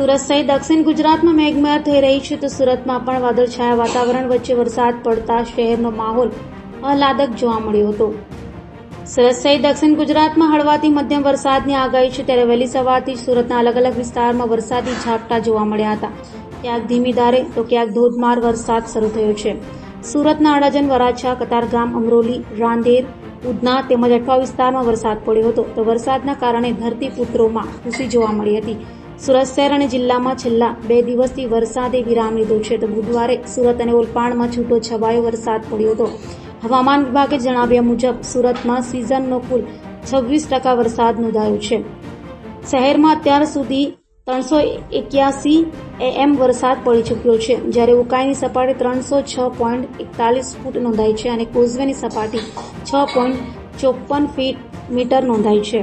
સુરત સહિત દક્ષિણ ગુજરાતમાં મેઘમહેર થઈ રહી છે તો સુરતમાં પણ વાદળછાયા વાતાવરણ વચ્ચે વરસાદ પડતા શહેરનો માહોલ આહલાદક જોવા મળ્યો હતો। સુરત સહિત દક્ષિણ ગુજરાતમાં હળવાથી મધ્યમ વરસાદની આગાહી છે ત્યારે વહેલી સવારથી જ સુરતના અલગ અલગ વિસ્તારમાં વરસાદી ઝાપટા જોવા મળ્યા હતા। ક્યાંક ધીમી ધારે તો ક્યાંક ધોધમાર વરસાદ શરૂ થયો છે। સુરતના અડાજણ, વરાછા, કતારગામ, અમરોલી, રાંદેર, ઉધના તેમજ અઠવા વિસ્તારમાં વરસાદ પડ્યો હતો તો વરસાદના કારણે ધરતીપુત્રોમાં ખુશી જોવા મળી હતી। સુરત શહેર અને જિલ્લામાં છેલ્લા 2 દિવસથી વરસાદે વિરામ લીધો છે તો બુધવારે સુરત અને ઓલપાડમાં છૂટો છવાયો વરસાદ પડ્81 હતો। હવામાન વિભાગે જણાવ્યા મુજબ સુરતમાં સિઝનનો કુલ 26% વરસાદ નોંધાયો છે। શહેરમાં અત્યાર સુધી 381 એમ વરસાદ પડી ચૂક્યો છે, જ્યારે ઉકાઈની સપાટી 306.41 ફૂટ નોંધાઈ છે અને કોઝવેની સપાટી 6.54 મીટર નોંધાઈ છે।